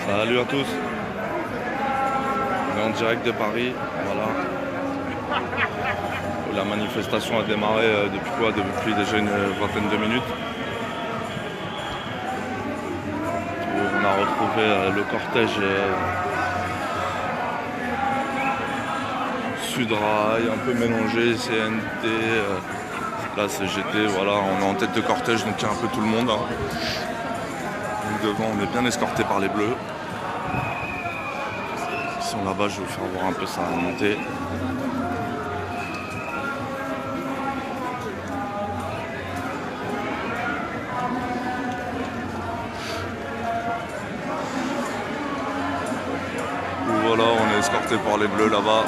Salut à tous. On est en direct de Paris. Voilà. La manifestation a démarré depuis déjà une vingtaine de minutes. On a retrouvé le cortège Sudrail, un peu mélangé, CNT, la CGT, voilà, on est en tête de cortège, donc il y a un peu tout le monde. Hein. Donc devant, on est bien escorté par les bleus. Ils sont là-bas, je vais vous faire voir un peu ça monter. Voilà, on est escorté par les bleus là-bas.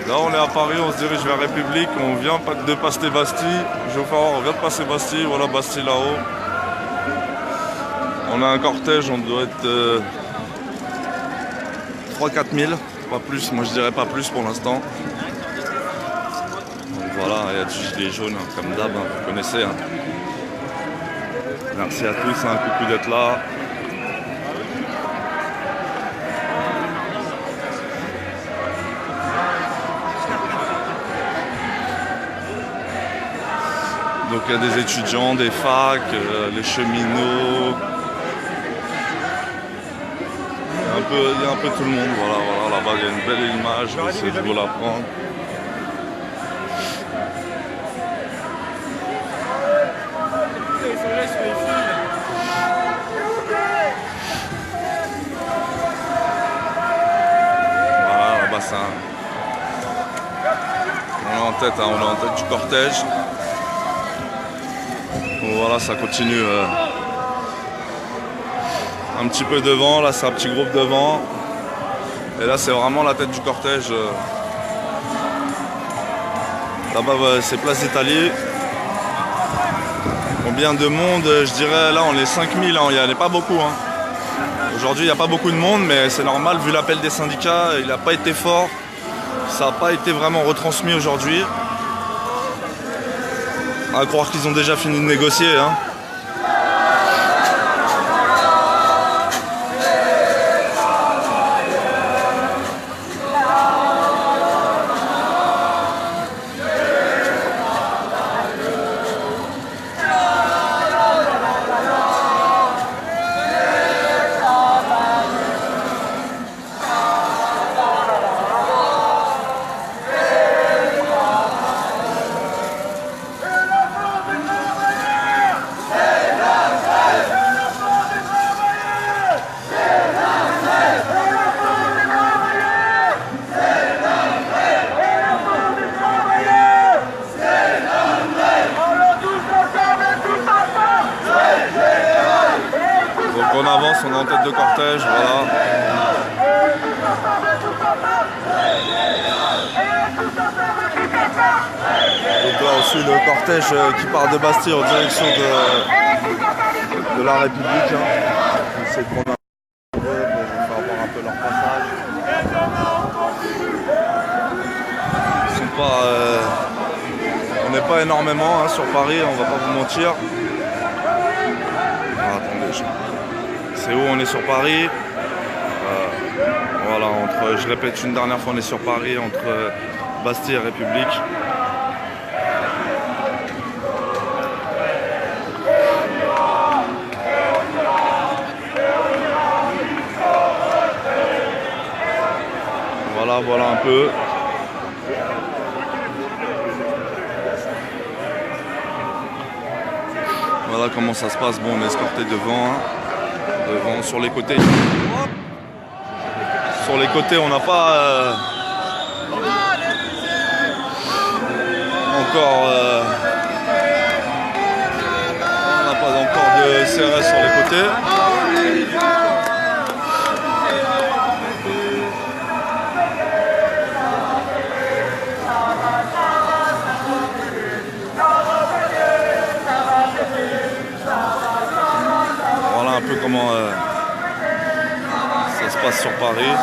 Là on est à Paris, on se dirige vers République, on vient de passer Bastille. Je vais vous faire voir, on vient de passer Bastille, voilà Bastille là-haut. On a un cortège, on doit être 3-4 000, pas plus, moi je dirais pas plus pour l'instant. Donc voilà, il y a du gilet jaune, hein, comme d'hab, hein, vous connaissez. Hein. Merci à tous, un coucou d'être là. Donc il y a des étudiants, des facs, les cheminots. Il y a un peu tout le monde, voilà, là-bas il y a une belle image, je vais essayer de vous la prendre. Voilà, là-bas c'est un... On est en tête, hein, on est en tête du cortège. Donc voilà, ça continue un petit peu devant, là c'est un petit groupe devant. Et là c'est vraiment la tête du cortège. Là-bas c'est Place d'Italie. Combien de monde? Je dirais là on est 5000, hein, il n'y en a pas beaucoup. Hein. Aujourd'hui il n'y a pas beaucoup de monde, mais c'est normal vu l'appel des syndicats, il n'a pas été fort. Ça n'a pas été vraiment retransmis aujourd'hui. À croire qu'ils ont déjà fini de négocier. Hein. On avance, on est en tête de cortège, voilà. Donc là aussi le cortège qui part de Bastille en direction de la République. Hein. On essaie de prendre un peu pour vous faire voir un peu leur passage. Ils sont pas, on n'est pas énormément hein, sur Paris, on va pas vous mentir. Ah, attendez, c'est où on est sur Paris. Voilà, je répète une dernière fois, on est sur Paris, entre Bastille et République. Voilà un peu. Voilà comment ça se passe. Bon, on est escorté devant. Hein. Devant, sur les côtés. Sur les côtés, on n'a pas encore. On n'a pas encore de CRS sur les côtés. Voilà un peu comment ça se passe sur Paris.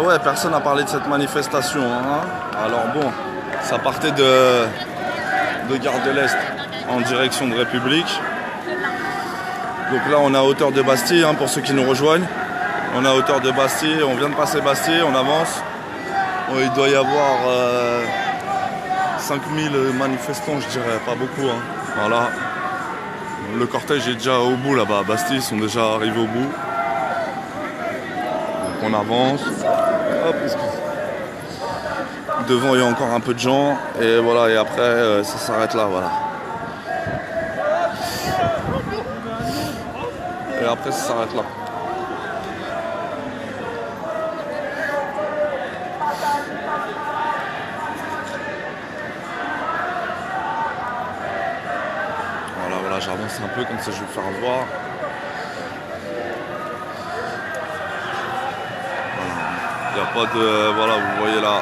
ouais, personne n'a parlé de cette manifestation. Hein. Alors bon, ça partait de Gare de l'Est en direction de République. Donc là, on est à hauteur de Bastille, hein, pour ceux qui nous rejoignent. On est à hauteur de Bastille, on vient de passer Bastille, on avance. Il doit y avoir 5000 manifestants, je dirais, pas beaucoup. Hein. Voilà. Le cortège est déjà au bout là-bas. À Bastille, ils sont déjà arrivés au bout. Donc on avance. Hop, devant, il y a encore un peu de gens. Et voilà, et après, ça s'arrête là, voilà. Et après, ça s'arrête là. Voilà, j'avance un peu comme ça, je vais vous faire voir. Il n'y a pas de... Voilà, vous voyez là,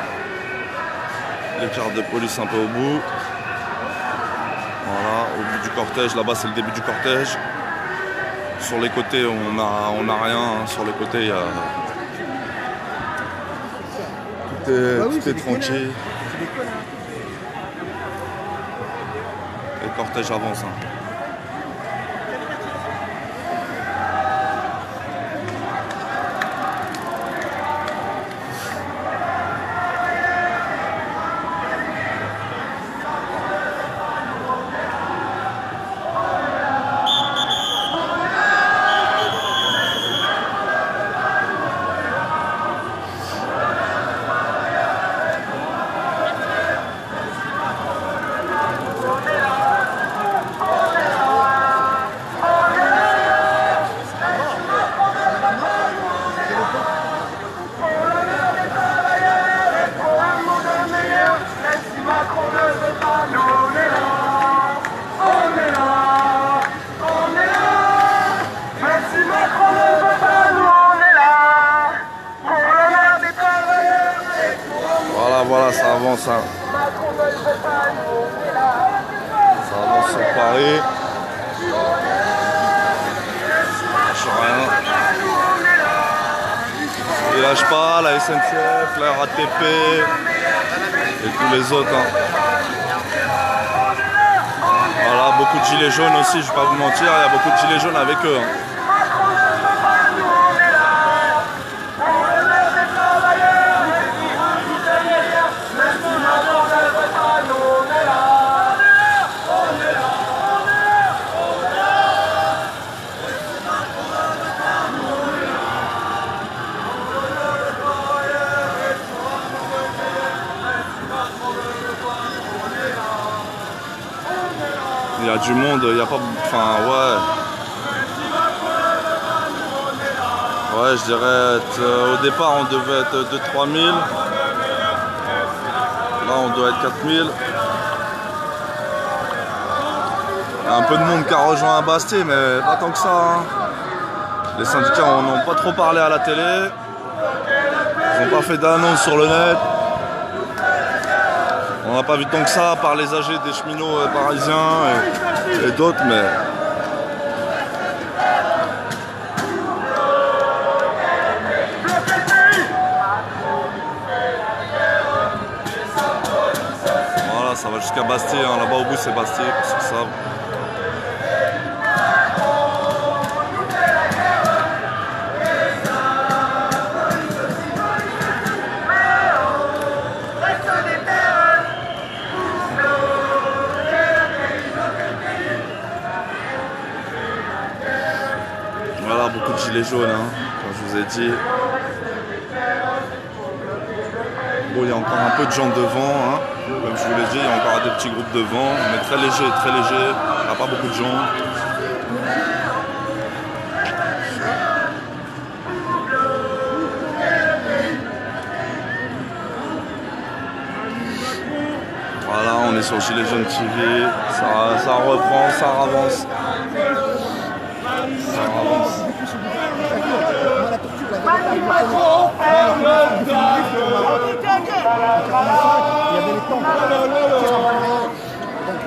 les cartes de police un peu au bout. Voilà, au bout du cortège, là-bas c'est le début du cortège. Sur les côtés, on a rien. Hein. Sur les côtés, il y a... Tout est tranquille. Et le cortège avance. Hein. Voilà, ça avance. Hein. Ça avance sur Paris. Je rien. Ils lâchent pas, la SNCF, la RATP et tous les autres. Hein. Voilà, beaucoup de gilets jaunes aussi, je vais pas vous mentir, il y a beaucoup de gilets jaunes avec eux. Hein. Il y a du monde, il n'y a pas... Enfin, ouais. Ouais, je dirais... au départ, on devait être 2-3 000. Là, on doit être 4 000. Il y a un peu de monde qui a rejoint à Bastille, mais pas tant que ça. Hein. Les syndicats n'ont pas trop parlé à la télé. Ils n'ont pas fait d'annonce sur le net. On n'a pas vu tant que ça, par les âgés des cheminots parisiens et d'autres, mais... Voilà, ça va jusqu'à Bastille, hein. Là-bas au bout c'est Bastille, pour ceux qui savent. Voilà, beaucoup de gilets jaunes, hein, comme je vous ai dit. Bon, il y a encore un peu de gens devant, hein. Comme je vous l'ai dit, il y a encore des petits groupes devant, mais très léger, très léger. Il n'y a pas beaucoup de gens. Voilà, on est sur Gilets jaunes TV. Ça reprend, ça avance. Macron ferme le il y avait les temps. Donc,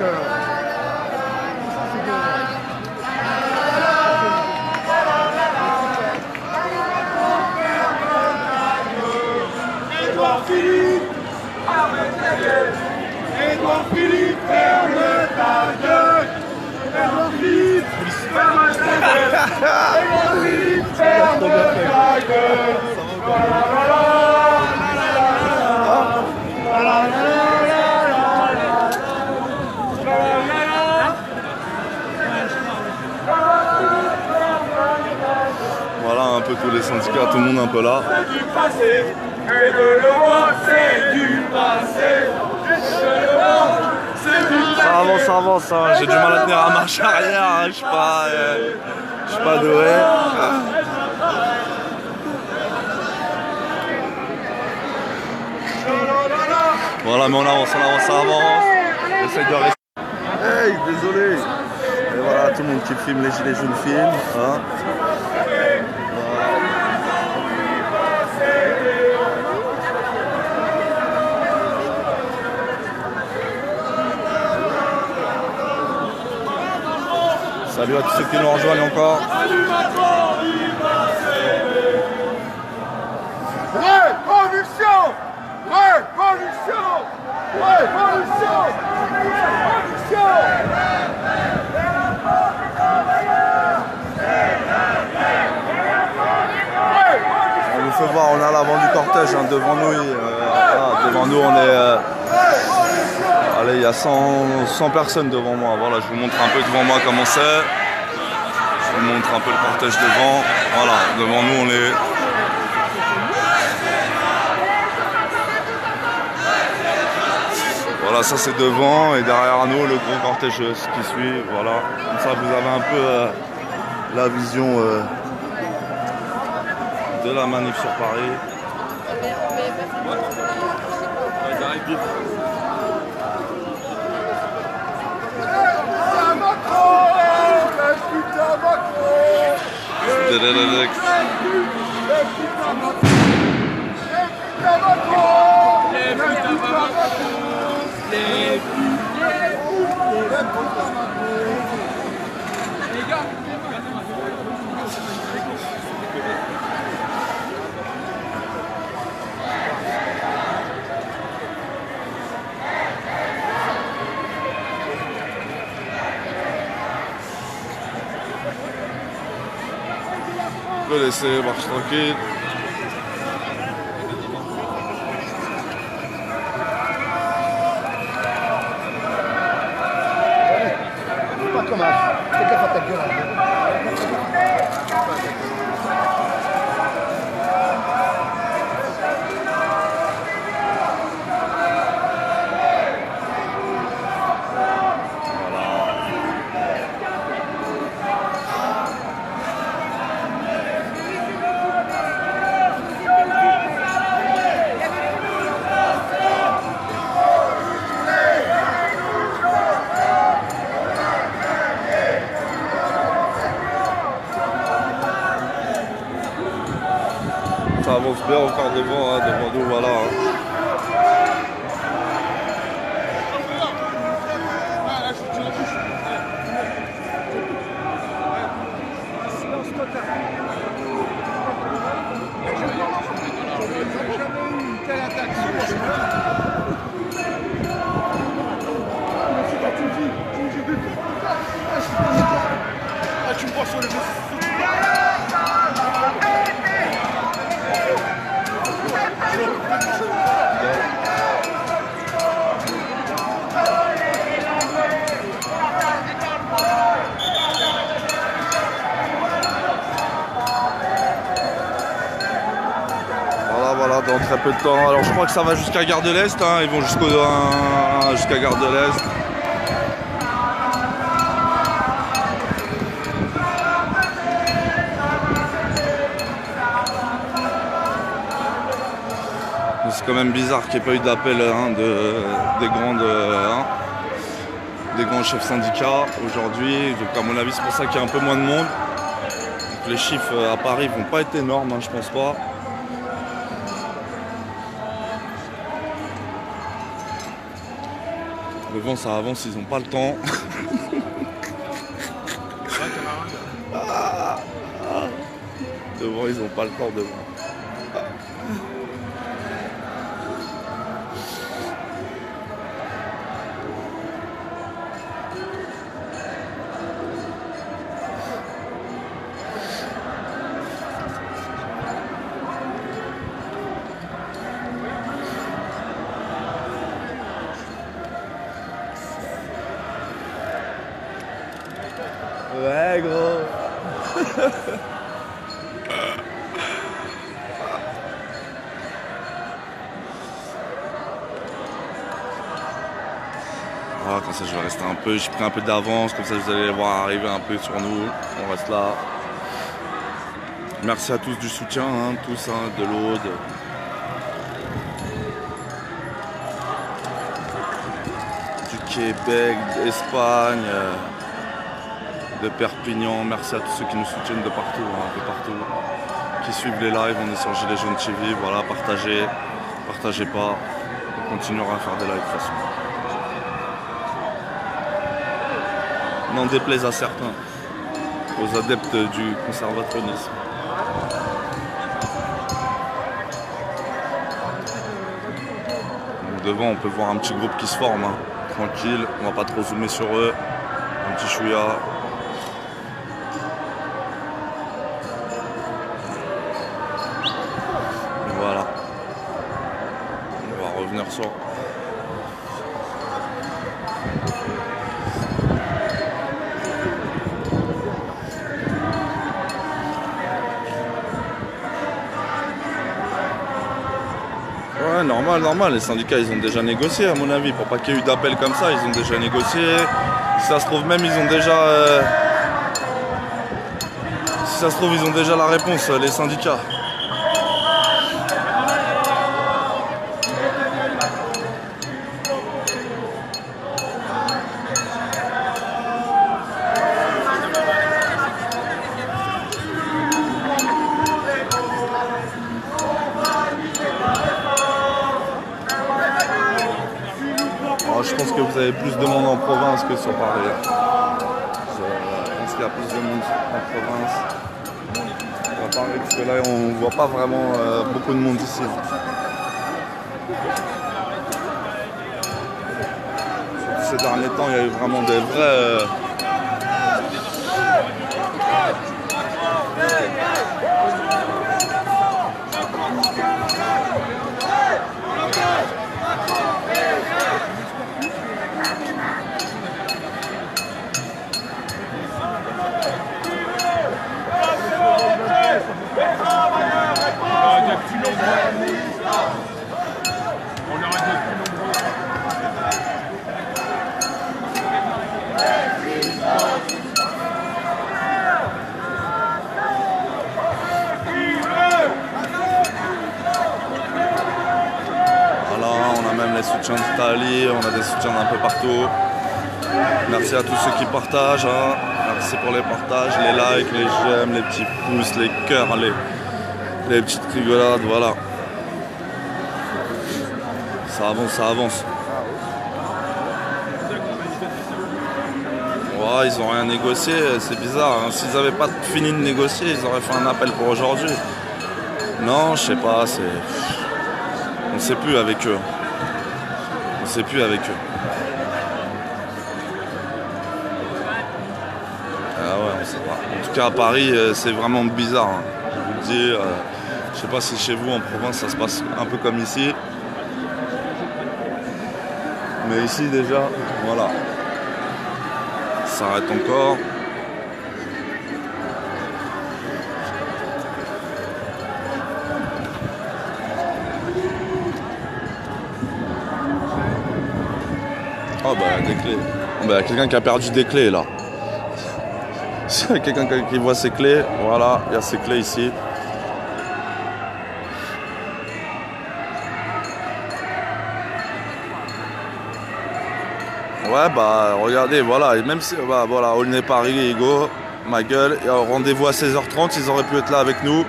Voilà un peu tous les syndicats, tout le monde un peu là. Du passé, et de le voir, c'est du passé. Ça avance, hein. J'ai du mal à tenir à marche arrière, hein. Je suis pas doué. Voilà, mais on avance. J'essaie de rester. Hey, désolé. Et voilà, tout le monde qui filme, les gilets jaunes filment. Hein. Salut à tous ceux qui nous rejoignent encore. Révolution! Révolution! Révolution! Révolution! On vous fait voir, on est à l'avant du cortège, hein, devant nous. Devant nous, on est. Allez, il y a 100 personnes devant moi. Voilà, je vous montre un peu devant moi comment c'est. Je vous montre un peu le cortège devant. Voilà, devant nous, on est. Voilà, ça c'est devant et derrière nous le gros cortège qui suit. Voilà, comme ça vous avez un peu la vision de la manif sur Paris. Je peux laisser, marche tranquille. Pas comme ça. Fais gaffe à ta gueule. Ça avance bien encore devant, hein, devant nous, voilà. Hein. Tu me vois sur les Voilà, dans très peu de temps. Alors je crois que ça va jusqu'à Gare de l'Est, hein. Ils vont jusqu'à Gare de l'Est. C'est quand même bizarre qu'il n'y ait pas eu d'appel hein, des grands chefs syndicats aujourd'hui. Donc à mon avis c'est pour ça qu'il y a un peu moins de monde. Donc, les chiffres à Paris vont pas être énormes, hein, je pense pas. Devant ça avance, ils n'ont pas le temps. Devant ils n'ont pas le temps devant. Ouais, gros. Voilà, comme ça je vais rester un peu, j'ai pris un peu d'avance, comme ça vous allez les voir arriver un peu sur nous. On reste là. Merci à tous du soutien, hein, tous, hein, de l'Aude. Du Québec, d'Espagne, de Perpignan. Merci à tous ceux qui nous soutiennent de partout, hein, de partout. Qui suivent les lives, on est sur Gilets jaunes TV, voilà, partagez, partagez pas. On continuera à faire des lives de toute façon. N'en déplaise à certains, aux adeptes du conservationnisme. Donc devant, on peut voir un petit groupe qui se forme, hein. Tranquille, on va pas trop zoomer sur eux. Un petit chouïa. Voilà. On va revenir sur... Ouais, normal, les syndicats ils ont déjà négocié à mon avis, pour pas qu'il y ait eu d'appel comme ça, ils ont déjà négocié. Si ça se trouve même ils ont déjà... Si ça se trouve ils ont déjà la réponse, les syndicats. Je pense que vous avez plus de monde en province que sur Paris. Je pense qu'il y a plus de monde en province. À Paris, parce que là, on ne voit pas vraiment beaucoup de monde ici. Surtout ces derniers temps, il y a eu vraiment des vrais... les soutiens d'Italie, on a des soutiens d'un peu partout. Merci à tous ceux qui partagent, hein. Merci pour les partages, les likes, les j'aime, les petits pouces, les cœurs, les petites rigolades, voilà. Ça avance, ça avance. Ouais, ils n'ont rien négocié, c'est bizarre, hein. S'ils n'avaient pas fini de négocier, ils auraient fait un appel pour aujourd'hui. Non, je sais pas, c'est... On ne sait plus avec eux. On ne sait plus avec eux. Ah ouais, on sait pas. En tout cas, à Paris, c'est vraiment bizarre, hein. Je vous le dis, je sais pas si chez vous, en province, ça se passe un peu comme ici. Mais ici, déjà, voilà. Ça arrête encore. Oh bah des clés. Bah, quelqu'un qui a perdu des clés là. Quelqu'un qui voit ses clés, voilà, il y a ses clés ici. Ouais bah regardez, voilà, et même si bah, voilà, Aulnay Paris, Ego, ma gueule, rendez-vous à 16h30, ils auraient pu être là avec nous.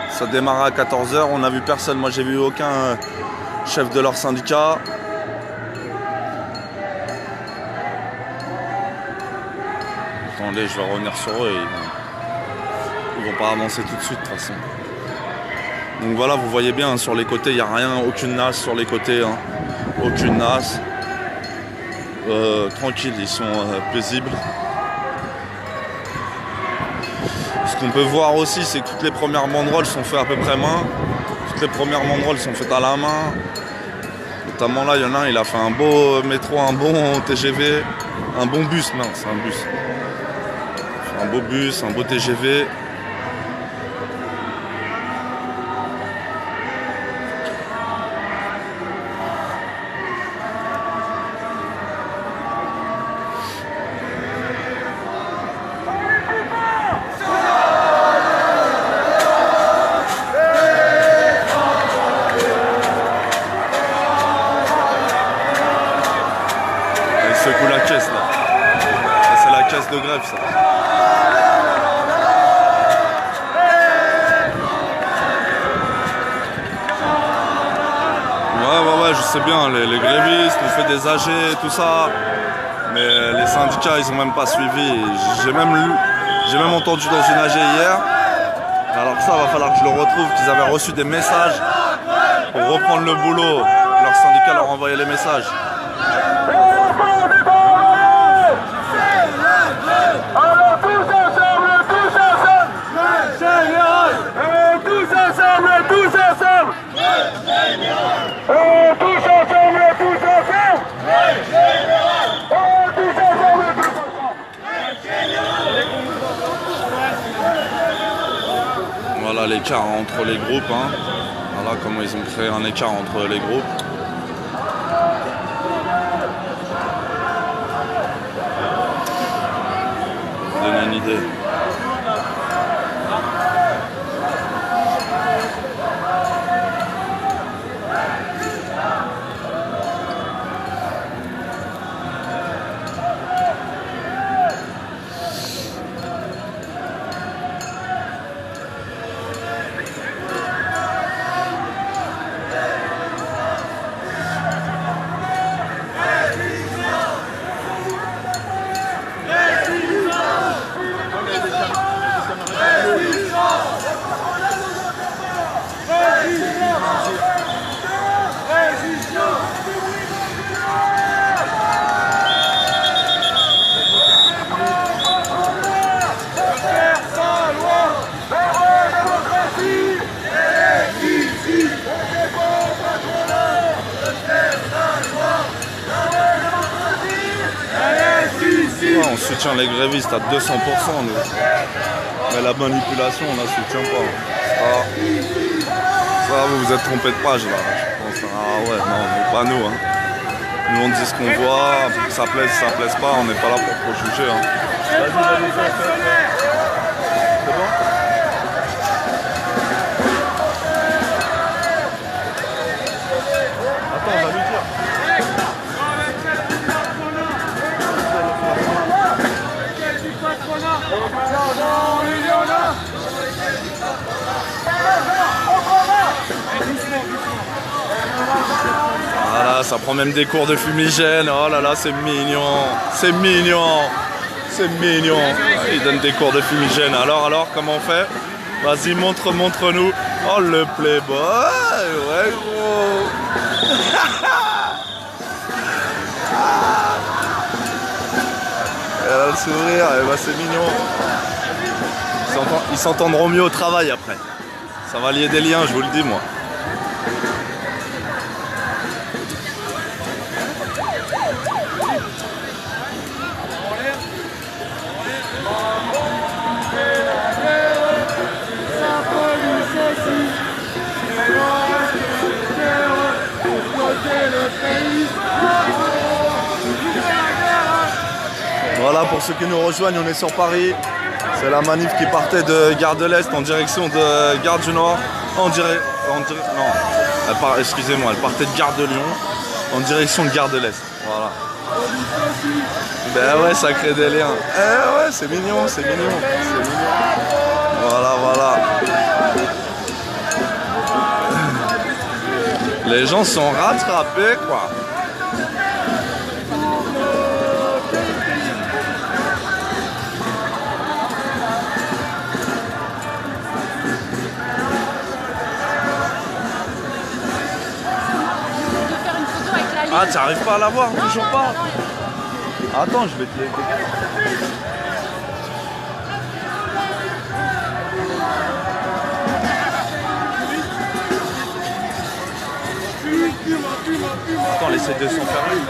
Ça démarre à 14h, on n'a vu personne, moi j'ai vu aucun chef de leur syndicat. Attendez, je vais revenir sur eux, ils vont pas avancer tout de suite de toute façon. Donc voilà, vous voyez bien, hein, sur les côtés, il n'y a rien, aucune nasse sur les côtés, hein. Aucune nasse. Tranquille, ils sont paisibles. Ce qu'on peut voir aussi, c'est que toutes les premières banderoles sont faites à peu près main. Toutes les premières banderoles sont faites à la main. Notamment là, il y en a un, il a fait un beau métro, un bon TGV, un bon bus, non, c'est un bus. Un beau bus, un beau TGV. Il secoue la caisse là. C'est la caisse de grève ça. Ouais, je sais bien, les grévistes, on fait des AG, tout ça. Mais les syndicats, ils ont même pas suivi. J'ai même entendu dans une AG hier. Alors ça, va falloir que je le retrouve, qu'ils avaient reçu des messages pour reprendre le boulot. Leur syndicat leur envoyait les messages. Alors tous ensemble, tous ensemble. Tous ensemble, tous ensemble. Tous ensemble, tous ensemble. Tous ensemble, tous ensemble. Voilà l'écart entre les groupes. Hein. Voilà comment ils ont créé un écart entre les groupes. Pour vous donner une idée. On soutient les grévistes à 200%, nous. Mais la manipulation, on la soutient pas. Ça, vous vous êtes trompé de page, là. Je pense. Ah ouais, non, mais pas nous. Hein. Nous, on dit ce qu'on voit. Que ça plaise, ça plaise pas. On n'est pas là pour juger. Hein. Vas-y, c'est bon ? Attends, on va lui dire. Voilà, ça prend même des cours de fumigène. Oh là là, c'est mignon. C'est mignon. C'est mignon. Ils donnent des cours de fumigène. Alors, comment on fait? Vas-y, montre-nous. Oh, le playboy. Ouais, gros. Elle a le sourire. Eh ben, c'est mignon. Ils s'entendront mieux au travail après. Ça va lier des liens, je vous le dis, moi. Voilà, pour ceux qui nous rejoignent, on est sur Paris. C'est la manif qui partait de Gare de l'Est en direction de Gare du Nord. Excusez-moi, elle partait de Gare de Lyon en direction de Gare de l'Est. Voilà. Ben ouais, ça crée des liens. Eh ouais, c'est mignon, c'est mignon, c'est mignon. Voilà. Les gens sont rattrapés, quoi. Ah, tu n'arrives pas à la voir, toujours pas. Attends, je vais te les dégager. Attends, laissez 200 faire une.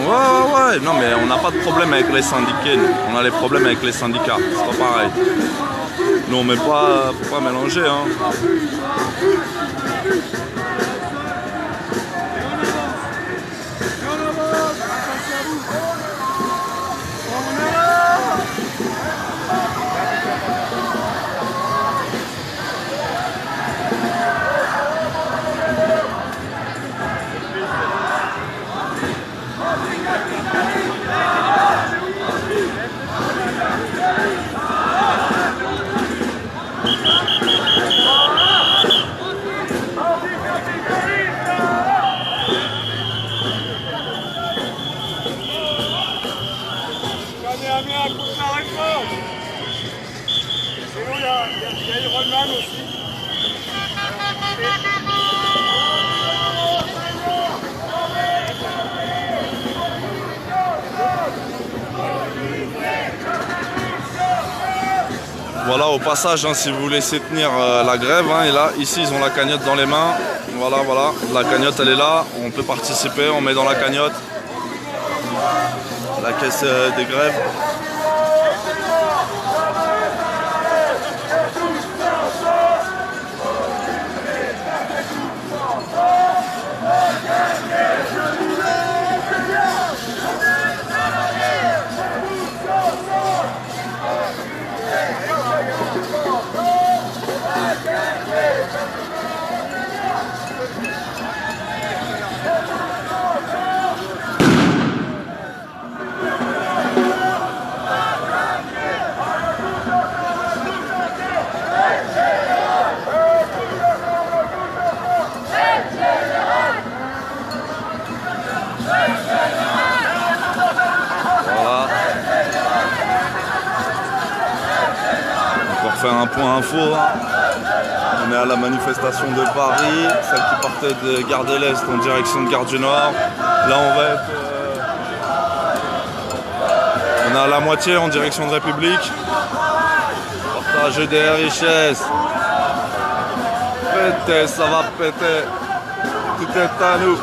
Ouais, non mais on n'a pas de problème avec les syndiqués, nous. On a les problèmes avec les syndicats, c'est pas pareil. Nous on met pas, faut pas mélanger hein. Voilà, au passage, hein, si vous laissez tenir la grève, hein, et là, ici, ils ont la cagnotte dans les mains. Voilà, la cagnotte, elle est là. On peut participer, on met dans la cagnotte la caisse des grèves. Faire un point info, on est à la manifestation de Paris, celle qui partait de Gare de l'Est en direction de Gare du Nord. Là on va être on est à la moitié en direction de République. Partager des richesses. Péter, ça va péter. Tout est à nous.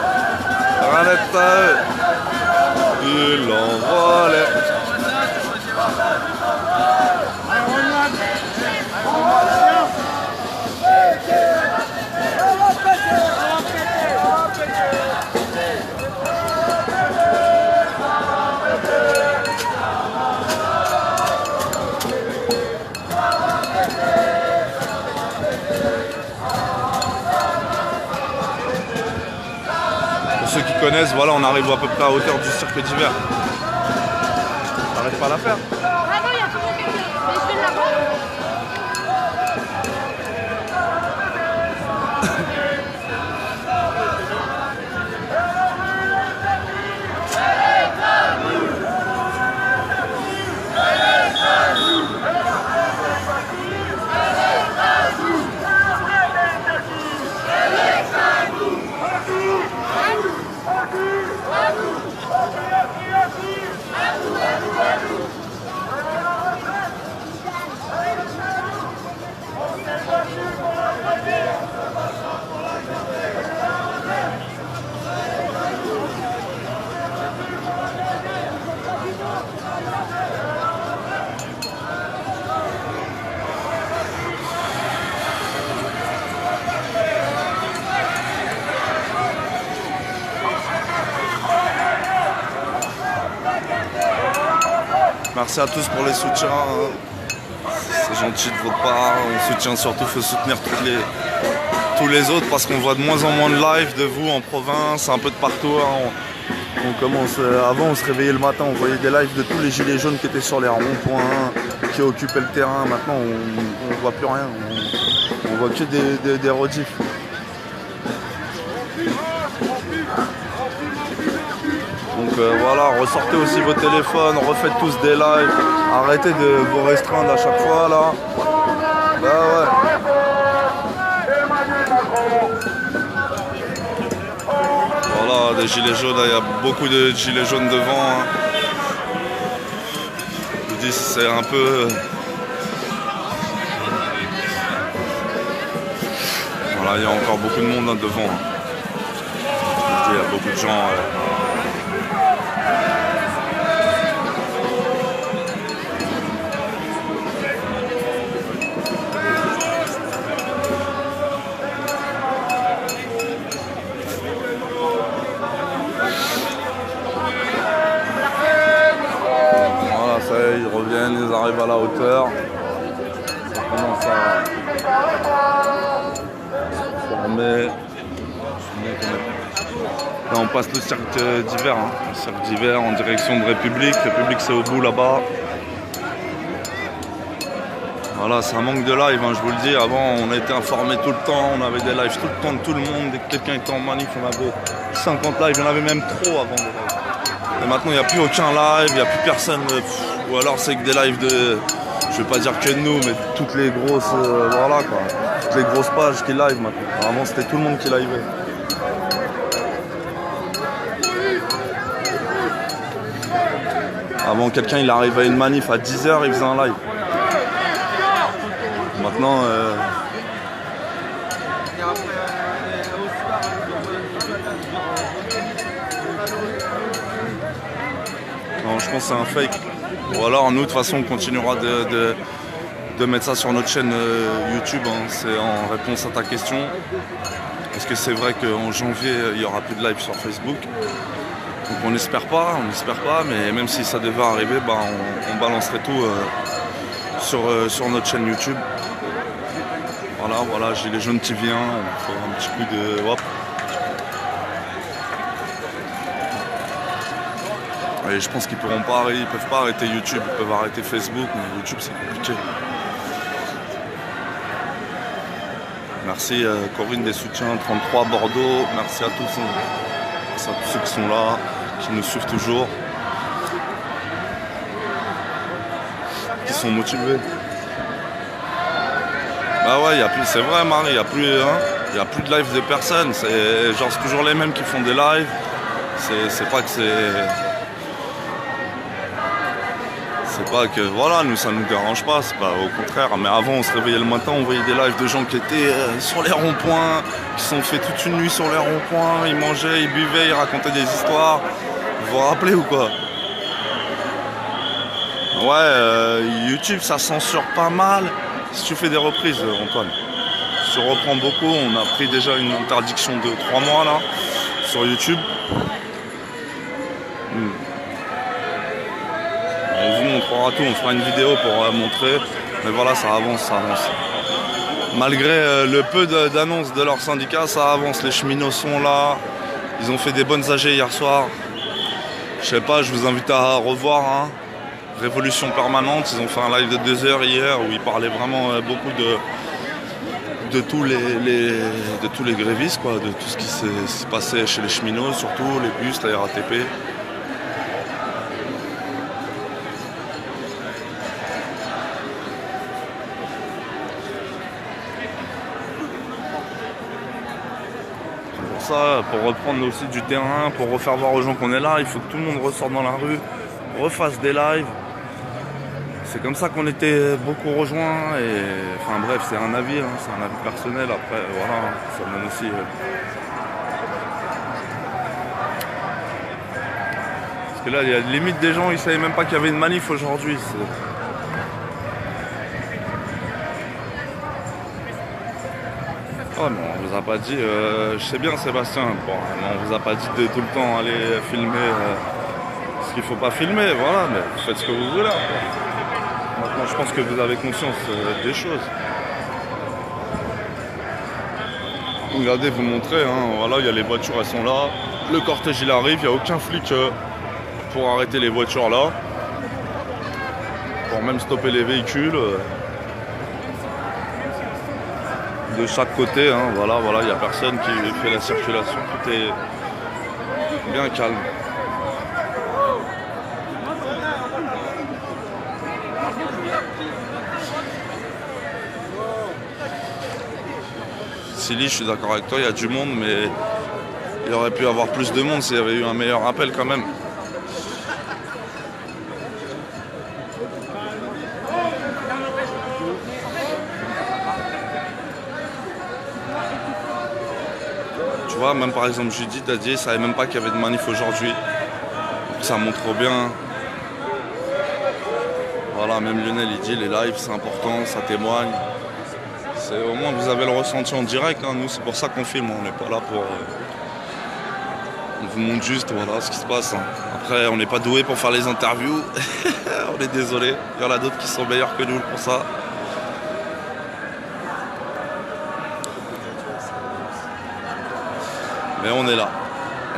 Rien n'est à eux. Ils l'envolent. Pour ceux qui connaissent, voilà, on arrive à peu près à hauteur du cirque d'hiver. T'arrêtes pas à la faire. Ah non, il y a toujours quelqu'un. Mais je vais là-bas. Merci à tous pour les soutiens. C'est gentil de votre part. On soutient surtout, il faut soutenir tous les autres parce qu'on voit de moins en moins de live de vous en province, un peu de partout. Hein. On commence, avant on se réveillait le matin, on voyait des lives de tous les gilets jaunes qui étaient sur les ronds-points, qui occupaient le terrain. Maintenant on ne voit plus rien, on voit que des rediffs. Donc voilà, ressortez aussi vos téléphones, refaites tous des lives, arrêtez de vous restreindre à chaque fois là. Bah ouais. Voilà, des gilets jaunes, il y a beaucoup de gilets jaunes devant. Hein. Je vous dis, c'est un peu... Voilà, il y a encore beaucoup de monde hein, devant. Hein. Je vous dis, il y a beaucoup de gens... Ça commence à se former. Là, on passe le cercle d'hiver, hein. Le cercle d'hiver en direction de République. République, c'est au bout là-bas. Voilà, ça manque de live, hein, je vous le dis. Avant, on était informés tout le temps, on avait des lives tout le temps de tout le monde. Dès que quelqu'un était en manif, on avait 50 lives, il y en avait même trop avant des lives. Et maintenant, il n'y a plus aucun live, il n'y a plus personne. Ou alors, c'est que des lives de. Je vais pas dire que de nous, mais toutes les grosses. Voilà quoi. Toutes les grosses pages qui live maintenant. Avant, c'était tout le monde qui liveait. Avant, quelqu'un il arrivait à une manif à 10h, il faisait un live. Maintenant, non, je pense que c'est un fake. Ou alors nous de toute façon on continuera de mettre ça sur notre chaîne YouTube, hein. C'est en réponse à ta question. Est-ce que c'est vrai qu'en janvier il n'y aura plus de live sur Facebook? Donc on n'espère pas, mais même si ça devait arriver, bah, on balancerait tout sur notre chaîne YouTube. Voilà, j'ai les jeunes qui viennent, on fait un petit coup de... Hop. Et je pense qu'ils peuvent pas arrêter YouTube, ils peuvent arrêter Facebook, mais YouTube c'est compliqué. Merci Corinne des soutiens 33 Bordeaux, merci à tous ceux qui sont là, qui nous suivent toujours, qui sont motivés. Bah ouais, c'est vrai Marie, il n'y a plus de live de personnes, c'est toujours les mêmes qui font des lives, c'est pas que c'est pas que voilà, nous ça nous dérange pas, c'est pas au contraire, mais avant on se réveillait le matin, on voyait des lives de gens qui étaient sur les ronds-points, qui se sont fait toute une nuit sur les ronds-points, ils mangeaient, ils buvaient, ils racontaient des histoires, vous vous rappelez ou quoi? Ouais, YouTube ça censure pas mal. Si tu fais des reprises, Antoine, tu reprends beaucoup. On a pris déjà une interdiction de 3 mois là sur YouTube. On vous montrera tout, on fera une vidéo pour montrer. Mais voilà, ça avance. Malgré le peu d'annonces de leur syndicat, ça avance. Les cheminots sont là. Ils ont fait des bonnes AG hier soir. Je sais pas, je vous invite à revoir. Hein. Révolution permanente, ils ont fait un live de 2 heures hier où ils parlaient vraiment beaucoup de tous les grévistes, quoi, de tout ce qui se passait chez les cheminots, surtout les bus, la RATP. Pour ça, pour reprendre aussi du terrain, pour refaire voir aux gens qu'on est là, il faut que tout le monde ressorte dans la rue, refasse des lives. C'est comme ça qu'on était beaucoup rejoints et enfin bref, c'est un avis, hein, c'est un avis personnel. Après voilà, ça donne aussi parce que là il y a limite des gens, ils savaient même pas qu'il y avait une manif aujourd'hui. Oh mais on vous a pas dit, je sais bien Sébastien, bon, on vous a pas dit de tout le temps aller filmer ce qu'il faut pas filmer, voilà, mais vous faites ce que vous voulez. Maintenant, je pense que vous avez conscience des choses. Regardez, vous montrez, hein, voilà, il y a les voitures, elles sont là. Le cortège, il arrive, il n'y a aucun flic pour arrêter les voitures là. Pour même stopper les véhicules. De chaque côté, hein, voilà, il n'y a personne qui fait la circulation. Tout est bien calme. Silly, je suis d'accord avec toi, il y a du monde, mais il aurait pu y avoir plus de monde s'il y avait eu un meilleur appel quand même. Tu vois, même par exemple Judith a dit, elle savait même pas qu'il y avait de manif aujourd'hui. Donc ça montre bien. Voilà, même Lionel il dit les lives c'est important, ça témoigne. Au moins vous avez le ressenti en direct, hein. Nous c'est pour ça qu'on filme, on n'est pas là pour... On vous montre juste voilà, ce qui se passe. Hein. Après, on n'est pas doué pour faire les interviews. On est désolé. Il y en a d'autres qui sont meilleurs que nous pour ça. Mais on est là.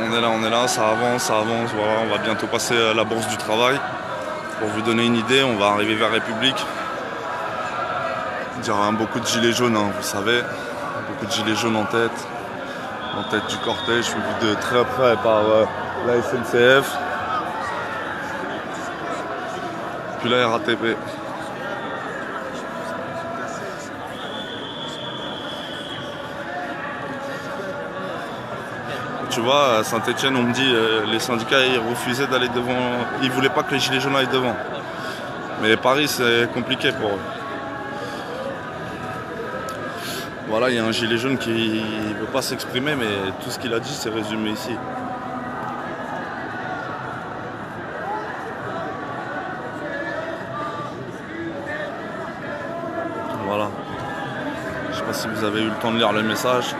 On est là, ça avance. Voilà, on va bientôt passer à la bourse du travail. Pour vous donner une idée, on va arriver vers République. Il y aura beaucoup de gilets jaunes, hein, vous savez. Beaucoup de gilets jaunes en tête du cortège, suivi de très près par la SNCF. Puis la RATP. Tu vois, à Saint-Etienne, on me dit les syndicats ils refusaient d'aller devant. Ils voulaient pas que les gilets jaunes aillent devant. Mais Paris, c'est compliqué pour eux. Voilà, il y a un gilet jaune qui ne veut pas s'exprimer, mais tout ce qu'il a dit, c'est résumé ici. Voilà. Je ne sais pas si vous avez eu le temps de lire le message.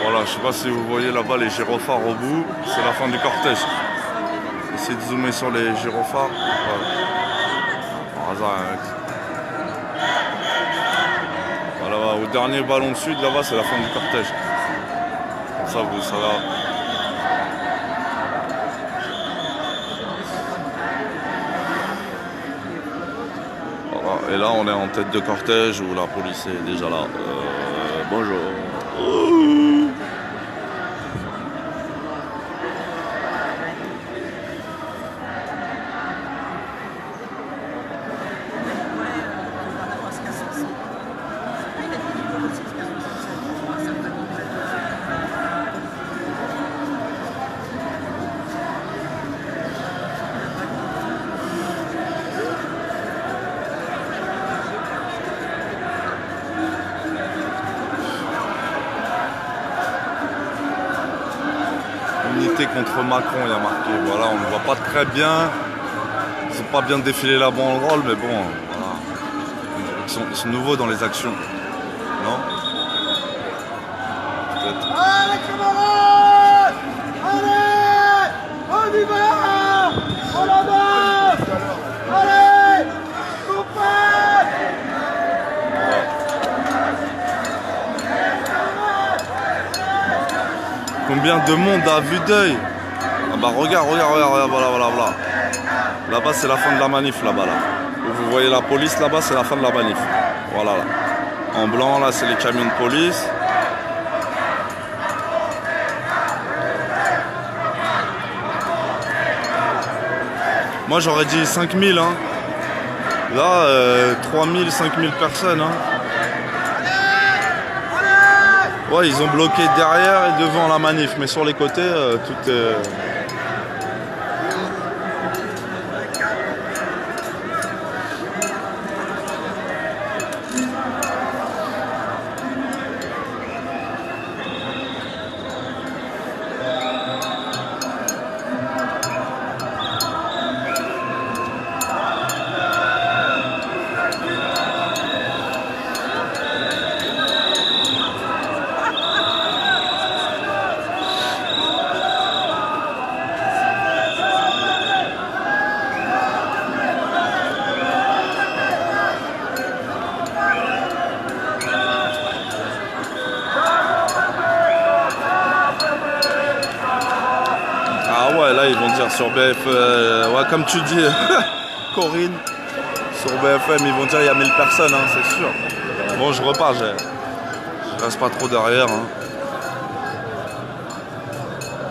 Voilà, je sais pas si vous voyez là-bas les gyrophares au bout, c'est la fin du cortège. Essayez de zoomer sur les gyrophares. Voilà. Par hasard, voilà, au dernier ballon sud, là-bas, c'est la fin du cortège. Comme ça, vous savez. Voilà. Et là, on est en tête de cortège où la police est déjà là. Bonjour. Contre Macron, il y a marqué. Voilà, on ne voit pas très bien. Ils n'ont pas bien défilé la banderole, mais bon, voilà. Ils sont nouveaux dans les actions. Non? Peut-être. Allez, camarades! Allez! On y va! On avance! Allez! Coupez! Combien de monde à vue d'œil? Ah bah regarde, voilà. Là-bas c'est la fin de la manif, là-bas. Là. Vous voyez la police, là-bas c'est la fin de la manif. Voilà, là. En blanc, là c'est les camions de police. Moi j'aurais dit 5000, hein. Là, 3000, 5000 personnes, hein. Ouais, ils ont bloqué derrière et devant la manif, mais sur les côtés, tout est... Là ils vont dire sur BFM, ouais, comme tu dis Corinne, sur BFM ils vont dire il y a 1000 personnes, hein, c'est sûr. Bon, je repars, je reste pas trop derrière, hein.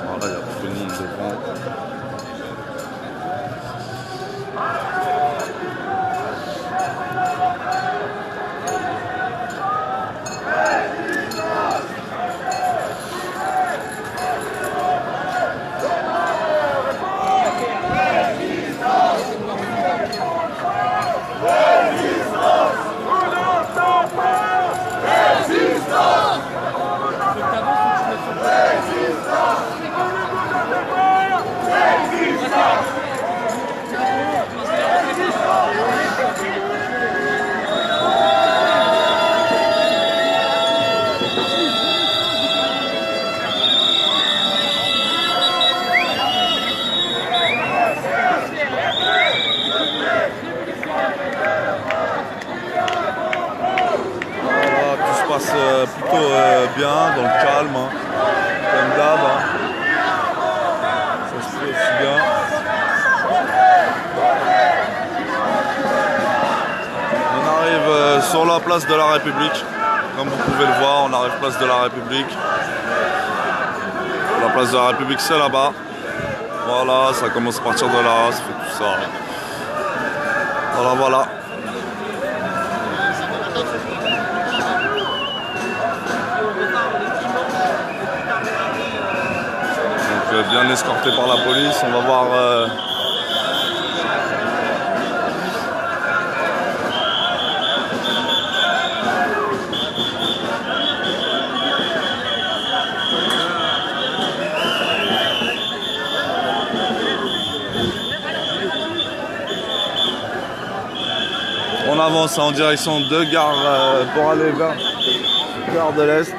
Voilà, il y a beaucoup de monde devant. bien, dans le calme, hein. Comme d'hab. Hein. Ça se fait aussi bien. On arrive sur la place de la République. Comme vous pouvez le voir, on arrive place de la République. La place de la République, c'est là-bas. Voilà, ça commence à partir de là, ça fait tout ça. Voilà, voilà. Donc bien escorté par la police, on va voir... On avance en direction de Gare pour aller vers Gare de l'Est.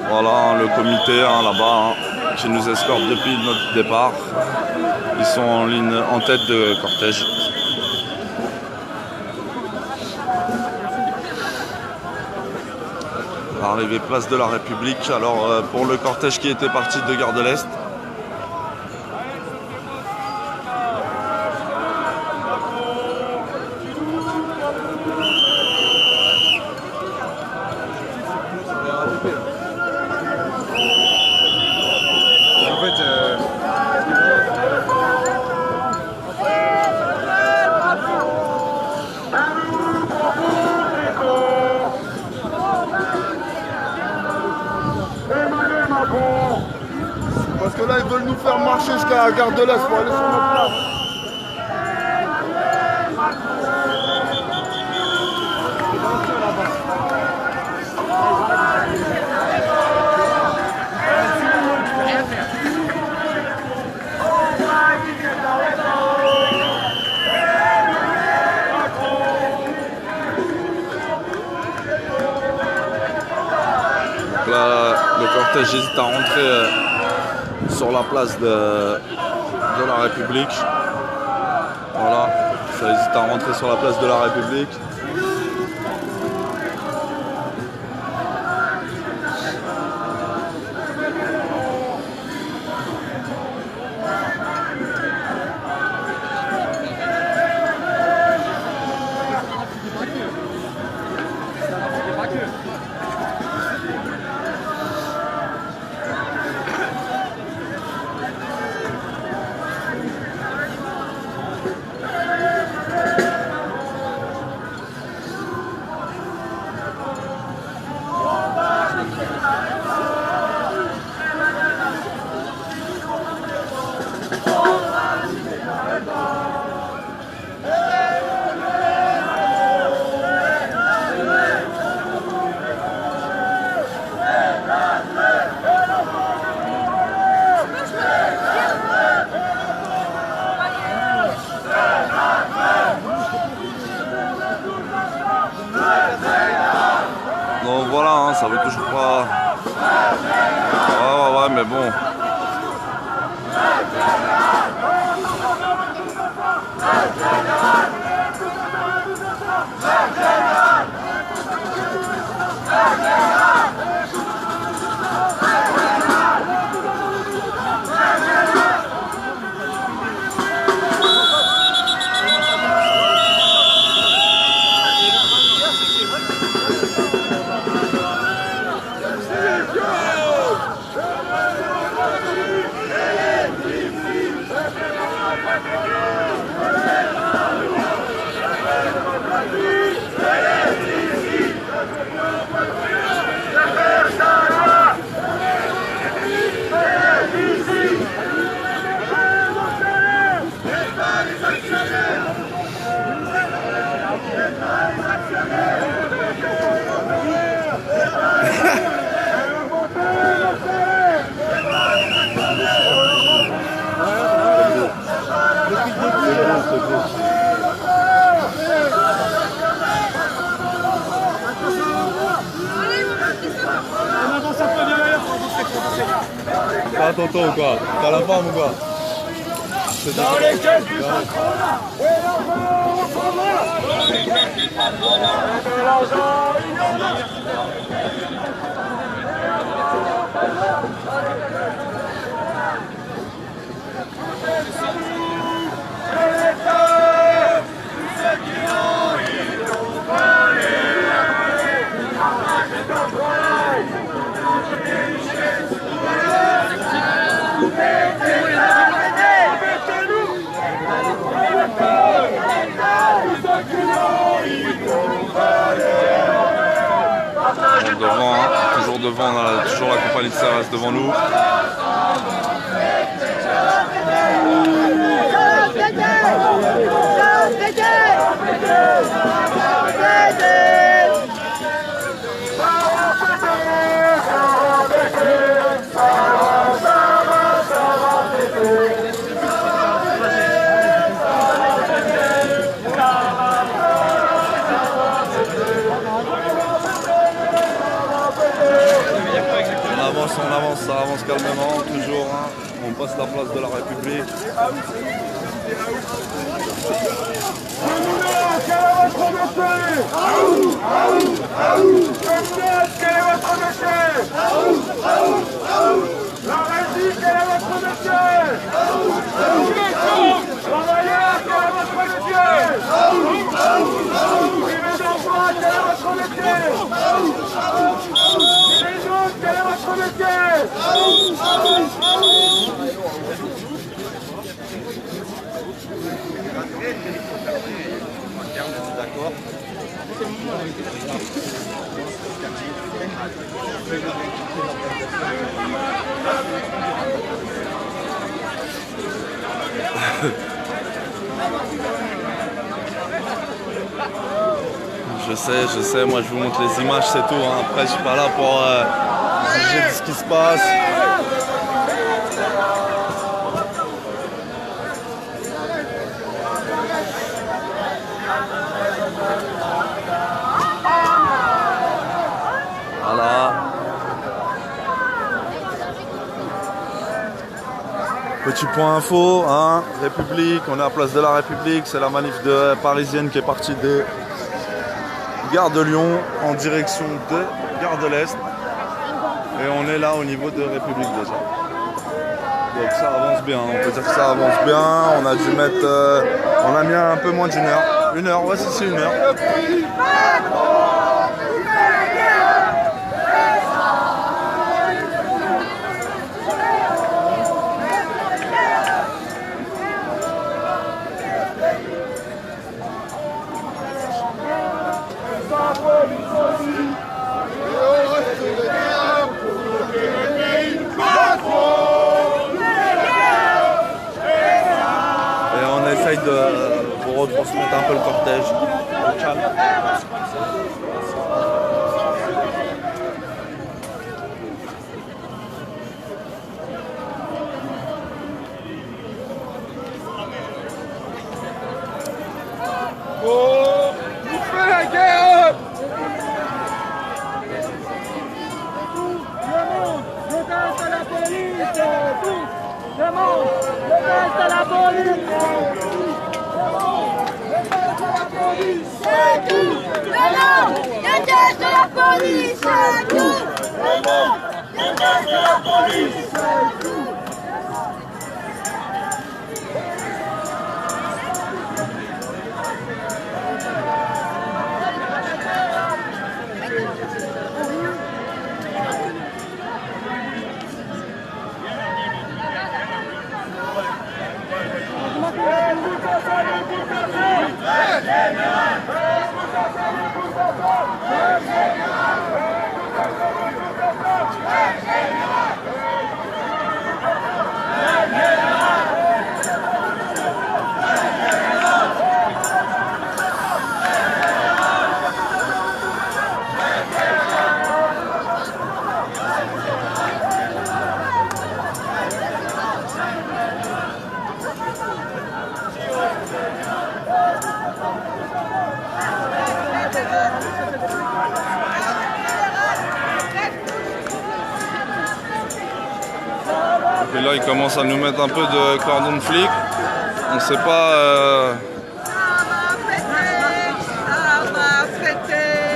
Voilà hein, le comité hein, là-bas hein, qui nous escorte depuis notre départ. Ils sont en ligne en tête de cortège. Arrivée place de la République. Alors pour le cortège qui était parti de Gare de l'Est. Parce que là, ils veulent nous faire marcher jusqu'à la Gare de l'Est pour aller sur notre place. Là, le cortège hésite à rentrer sur la place de la République. Voilà, ça hésite à rentrer sur la place de la République. Donc voilà, hein, ça veut toujours pas... Ouais, mais bon. T'as tonton ou quoi? T'as la femme ou quoi? Dans les caisses du patronat. Et l'argent, on s'en va. Dans les caisses du patronat. Et de l'argent, il y en a. Devant, hein, toujours devant, on a toujours la compagnie de CRS devant nous. On avance, ça avance calmement, toujours, hein. On passe la place de la République. Quel est votre métier? La régie, quel est votre métier? Travailleurs, quel est votre métier? Privé d'emploi, quel est votre métier? Les jaunes, quel est votre métier? D'accord. Je sais, moi je vous montre les images, c'est tout, hein. Après je suis pas là pour juger de ce qui se passe. Voilà. Petit point info, hein, République, on est à Place de la République, c'est la manif parisienne qui est partie des Gare de Lyon en direction de Gare de l'Est. Et on est là au niveau de République déjà. Donc ça avance bien, on peut dire que ça avance bien. On a dû mettre, on a mis un peu moins d'une heure. Une heure, ouais c'est 1 heure. De vous retransmettre un peu le cortège au calme. Oh, vous faites la guerre! Déteste la police! Demande! Déteste la police! C'est tout! Le monde déteste la police! C'est tout! Le monde déteste la police! C'est tout! Et là, ils commencent à nous mettre un peu de cordon de flic. On sait pas.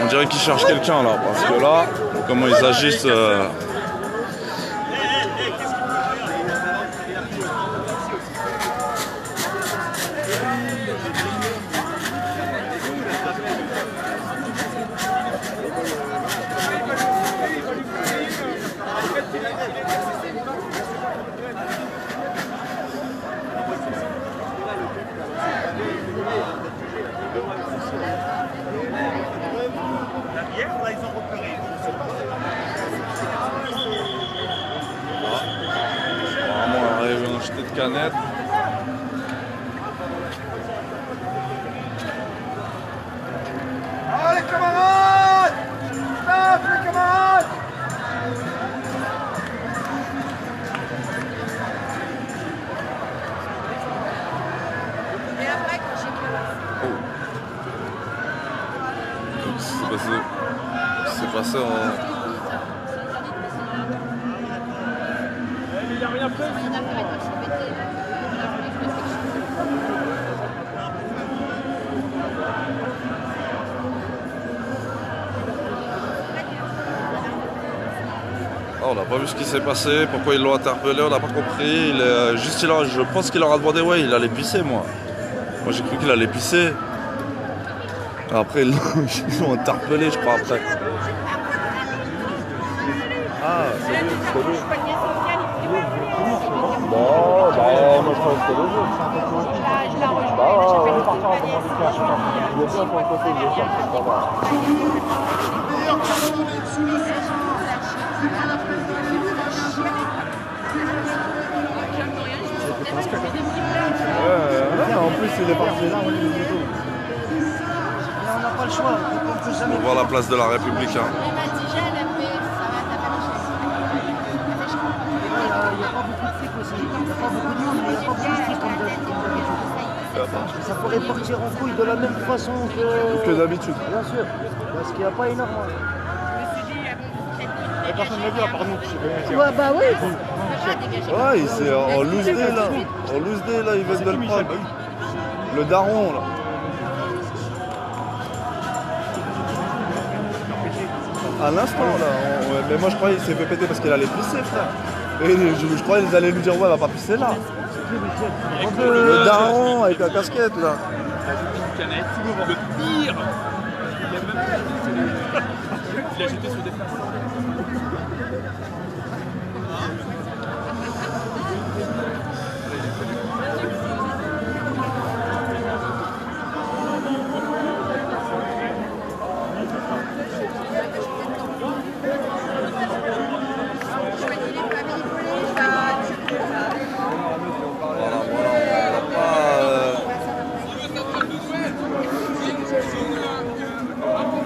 On dirait qu'ils cherchent quelqu'un là, parce que là, comment ils agissent. Apparemment, on arrive à acheter de canettes. Ah les camarades! Stop les camarades! Et après, quand j'ai C'est passé en. Oh, on n'a pas vu ce qui s'est passé, pourquoi ils l'ont interpellé, on n'a pas compris. Je pense qu'il leur a demandé, ouais, il allait pisser, moi. Moi j'ai cru qu'il allait pisser. Après ils l'ont interpellé, je crois, après. Ah, c'est lui, c'est lui. Bon, bah, moi je crois que c'était le jeu. Il est bien pour le côté, il est bien, c'est pas mal. En plus, il est parti là, On n'a pas le choix, on peut jamais. On voit la place de la République. Hein. Il n'y a pas beaucoup de fric aussi. Il n'y a pas beaucoup de monde, mais il n'y a pas beaucoup de fric comme d'habitude. Ça pourrait partir en couille de la même façon Que d'habitude. Bien sûr, parce qu'il n'y a pas énormément. Personne ne l'a vu à part nous. Ouais, bah oui. Ouais, c'est en loose day là. En loose day là, ils viennent de le prendre. Le daron là. À l'instant là. Mais moi je croyais qu'il s'est fait péter parce qu'il allait pisser, frère. Et je croyais qu'ils allaient lui dire, ouais, elle va pas pisser là. Le daron avec la casquette là. Le pire, il a jeté sur des places.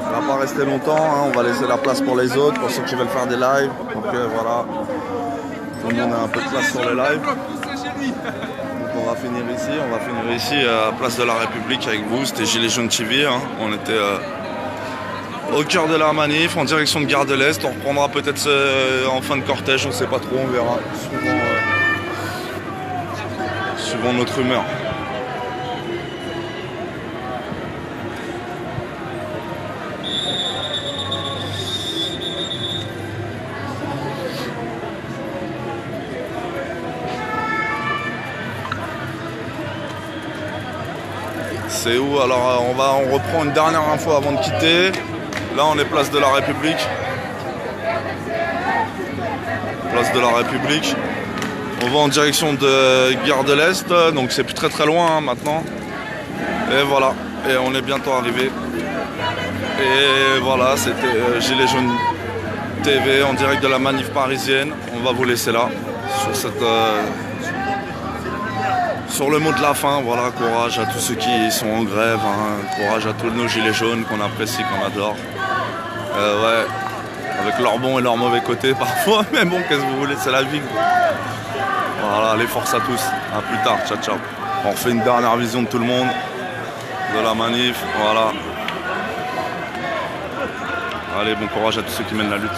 On va pas rester longtemps, hein. On va laisser la place pour les autres, pour ceux qui veulent faire des lives. Donc voilà, tout le monde a un peu de place sur le live. Donc on va finir ici à Place de la République avec vous. C'était Gilets jaunes TV, hein. On était au cœur de la manif, en direction de Gare de l'Est. On reprendra peut-être en fin de cortège, on sait pas trop, on verra, suivant notre humeur. C'est où? Alors on reprend une dernière info avant de quitter. Là on est place de la République. Place de la République. On va en direction de Gare de l'Est, donc c'est plus très loin hein, maintenant. Et voilà, et on est bientôt arrivé. Et voilà, c'était Gilets jaunes TV en direct de la manif parisienne. On va vous laisser là sur cette sur le mot de la fin. Voilà, courage à tous ceux qui sont en grève, hein. Courage à tous nos gilets jaunes qu'on apprécie, qu'on adore. Ouais, avec leurs bons et leurs mauvais côtés parfois, mais bon, qu'est-ce que vous voulez, c'est la vie. Voilà, allez, force à tous. À plus tard, ciao ciao. On refait une dernière vision de tout le monde, de la manif, voilà. Allez, bon courage à tous ceux qui mènent la lutte.